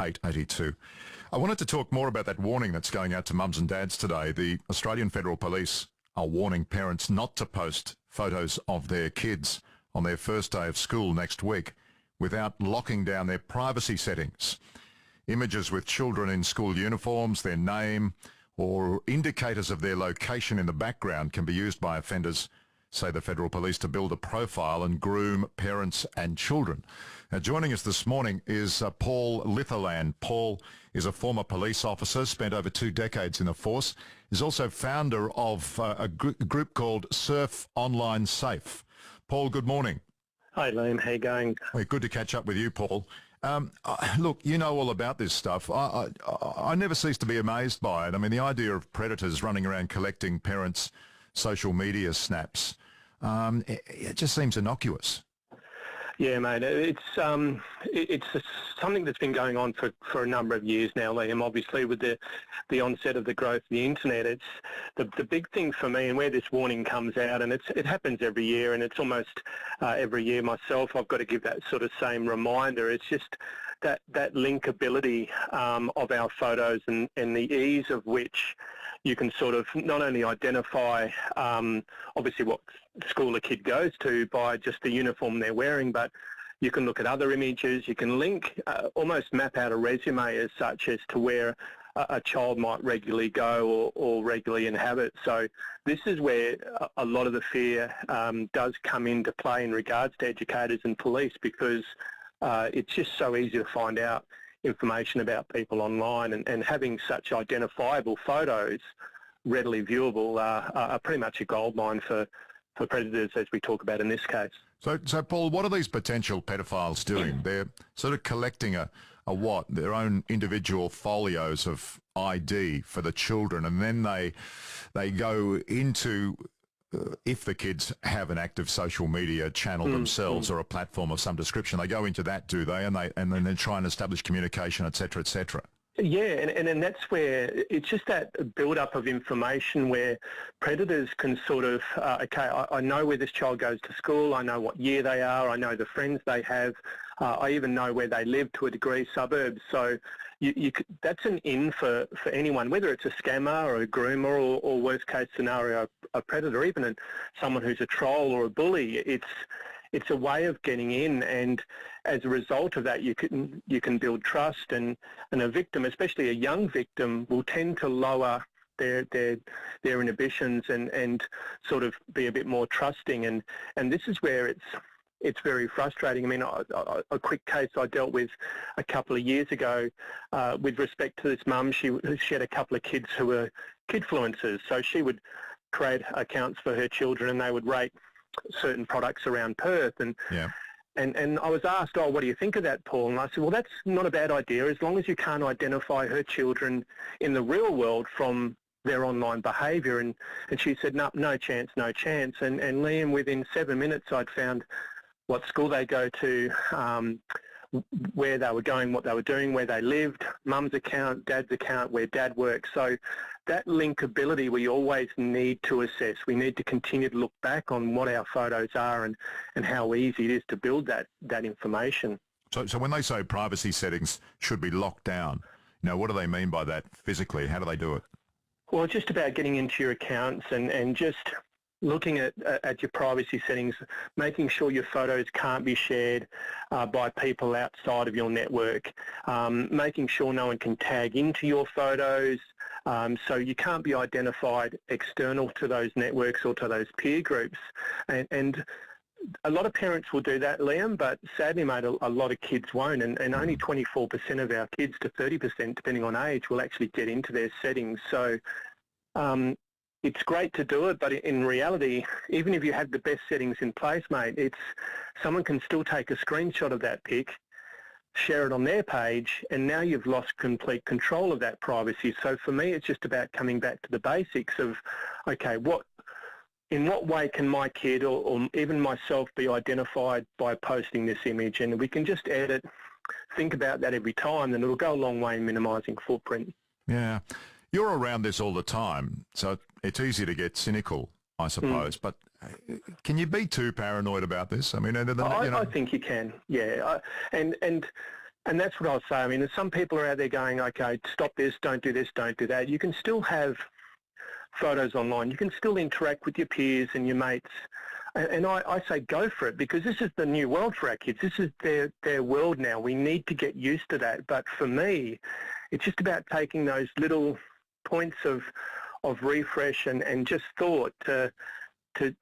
882. I wanted to talk more about that warning that's going out to mums and dads today. The Australian Federal Police are warning parents not to post photos of their kids on their first day of school next week without locking down their privacy settings. Images with children in school uniforms, their name, or indicators of their location in the background can be used by offenders, say the Federal Police, to build a profile and groom parents and children. Now, joining us this morning is Paul Litherland. Paul is a former police officer, spent over 2 decades in the force. He's also founder of a group called Surf Online Safe. Paul, good morning. Hi Liam, how you going? Well, good to catch up with you, Paul. Look, you know all about this stuff. I never cease to be amazed by it. I mean, the idea of predators running around collecting parents' social media snaps, it just seems innocuous. Yeah, mate, it's something that's been going on for a number of years now, Liam. Obviously, with the onset of the growth of the internet, it's the big thing for me, and where this warning comes out, and it happens every year, and it's almost every year myself. I've got to give that sort of same reminder. It's just that linkability of our photos and the ease of which you can sort of not only identify obviously what school a kid goes to by just the uniform they're wearing, but you can look at other images, you can link, almost map out a resume as such as to where a child might regularly go or regularly inhabit. So this is where a lot of the fear does come into play in regards to educators and police, because it's just so easy to find out information about people online, and having such identifiable photos readily viewable are pretty much a goldmine for predators, as we talk about in this case. So Paul, what are these potential pedophiles doing? They're sort of collecting their own individual folios of ID for the children, and then they go into if the kids have an active social media channel themselves or a platform of some description, they go into that, do they? And then they try and establish communication, et cetera, et cetera. Yeah, and that's where it's just that build-up of information where predators can sort of, I know where this child goes to school, I know what year they are, I know the friends they have, I even know where they live to a degree, suburbs. So that's an in for anyone, whether it's a scammer or a groomer or worst case scenario, a predator, even someone who's a troll or a bully. It's a way of getting in, and as a result of that, you can build trust, and a victim, especially a young victim, will tend to lower their inhibitions and sort of be a bit more trusting, and this is where it's very frustrating. I mean, a quick case I dealt with a couple of years ago with respect to this mum. She had a couple of kids who were kidfluencers, so she would create accounts for her children, and they would rate certain products around Perth, and I was asked, what do you think of that, Paul? And I said, well, that's not a bad idea, as long as you can't identify her children in the real world from their online behaviour. And she said, no chance. And Liam, within 7 minutes, I'd found what school they go to, where they were going, what they were doing, where they lived, mum's account, dad's account, where dad works. So that linkability we always need to assess. We need to continue to look back on what our photos are and how easy it is to build that information. So when they say privacy settings should be locked down, what do they mean by that physically? How do they do it? Well, it's just about getting into your accounts and just looking at your privacy settings, making sure your photos can't be shared by people outside of your network, making sure no one can tag into your photos, so you can't be identified external to those networks or to those peer groups. And a lot of parents will do that, Liam, but sadly, mate, a lot of kids won't, and only 24% of our kids to 30%, depending on age, will actually get into their settings. So it's great to do it, but in reality, even if you had the best settings in place, mate, someone can still take a screenshot of that pic, share it on their page, and now you've lost complete control of that privacy. So for me, it's just about coming back to the basics of, okay, in what way can my kid or even myself be identified by posting this image? And we can just edit, think about that every time, and it'll go a long way in minimising footprint. Yeah. You're around this all the time, so it's easy to get cynical, I suppose. But can you be too paranoid about this? I mean, I think you can, yeah. And And that's what I'll say. I mean, there's some people are out there going, okay, stop this, don't do this, don't do that. You can still have photos online. You can still interact with your peers and your mates. And I say go for it, because this is the new world for our kids. This is their world now. We need to get used to that. But for me, it's just about taking those little points of refresh and just thought to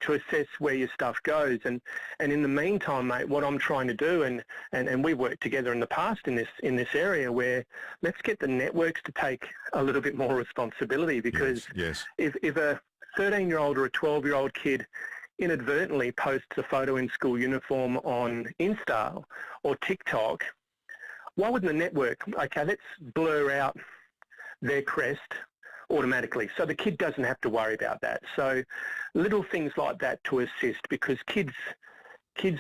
assess where your stuff goes. And in the meantime, mate, what I'm trying to do, and we've worked together in the past in this area, where let's get the networks to take a little bit more responsibility, because yes. If a 13-year-old or a 12-year-old kid inadvertently posts a photo in school uniform on Insta or TikTok, why wouldn't the network, okay, let's blur out their crest automatically, so the kid doesn't have to worry about that. So little things like that to assist, because kids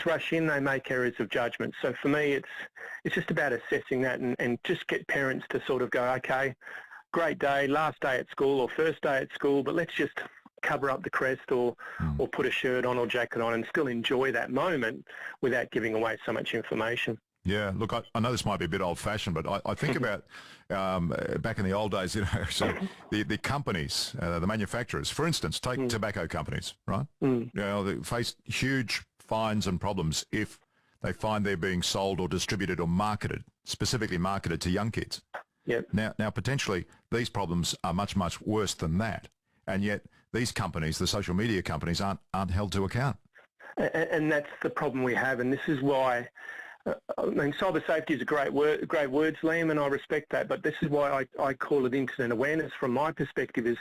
rush in, they make errors of judgment. So for me, it's just about assessing that and just get parents to sort of go, okay, great day, last day at school or first day at school, but let's just cover up the crest or put a shirt on or jacket on and still enjoy that moment without giving away so much information. Yeah, look, I know this might be a bit old-fashioned, but I think about back in the old days, so the companies, the manufacturers, for instance, take tobacco companies, right? They face huge fines and problems if they find they're being sold or distributed or marketed, specifically marketed to young kids. Yep. Now, potentially, these problems are much, much worse than that, and yet these companies, the social media companies, aren't held to account. And that's the problem we have, and this is why. I mean, cyber safety is a great words, Liam, and I respect that. But this is why I call it internet awareness. From my perspective, is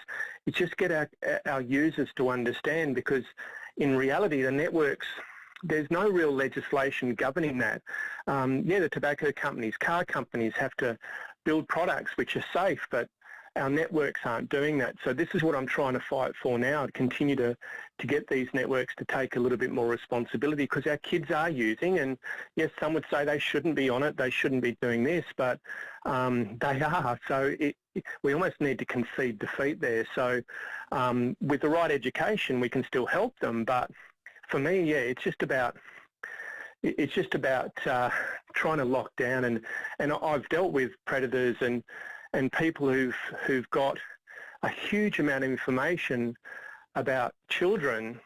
just get our users to understand, because in reality, the networks, there's no real legislation governing that. The tobacco companies, car companies have to build products which are safe, but our networks aren't doing that. So this is what I'm trying to fight for now, to continue to get these networks to take a little bit more responsibility, because our kids are using, and yes, some would say they shouldn't be on it, they shouldn't be doing this, but they are. So we almost need to concede defeat there. So with the right education, we can still help them. But for me, yeah, it's just about trying to lock down, and I've dealt with predators and people who've got a huge amount of information about children,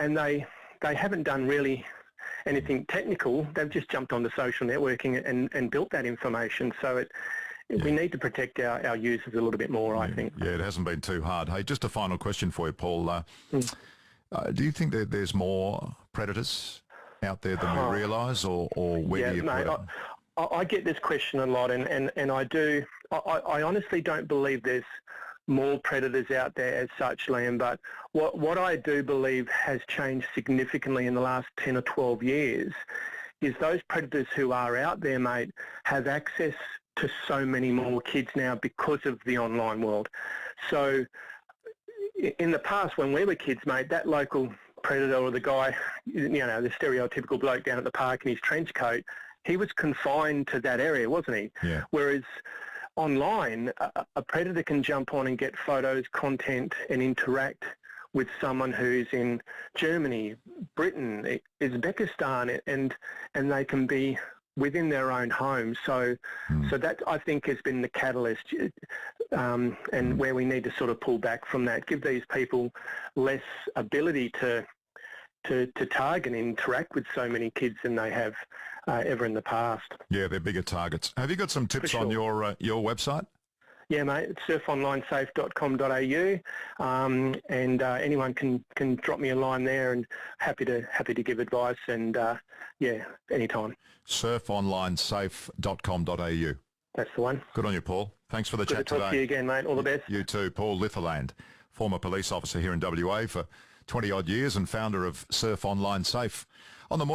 and they haven't done really anything technical. They've just jumped onto social networking and built that information. So we need to protect our users a little bit more, I think. Yeah, it hasn't been too hard. Hey, just a final question for you, Paul. Do you think that there's more predators out there than we realise, or where do you put it? I get this question a lot, and I do. I honestly don't believe there's more predators out there as such, Liam, but what I do believe has changed significantly in the last 10 or 12 years is those predators who are out there, mate, have access to so many more kids now because of the online world. So in the past, when we were kids, mate, that local predator or the guy, the stereotypical bloke down at the park in his trench coat, he was confined to that area, wasn't he? Yeah. Whereas online, a predator can jump on and get photos, content, and interact with someone who's in Germany, Britain, Uzbekistan, and they can be within their own home. So that, I think, has been the catalyst, and where we need to sort of pull back from that, give these people less ability to target and interact with so many kids than they have ever in the past. Yeah, they're bigger targets. Have you got some tips on your website? Yeah, mate, it's surfonlinesafe.com.au, and anyone can drop me a line there, and happy to give advice, and anytime. surfonlinesafe.com.au. That's the one. Good on you, Paul. Thanks for the chat today. Good to talk to you again, mate. All the best. You too. Paul Litherland, former police officer here in WA for 20-odd years and founder of Surf Online Safe. On the morning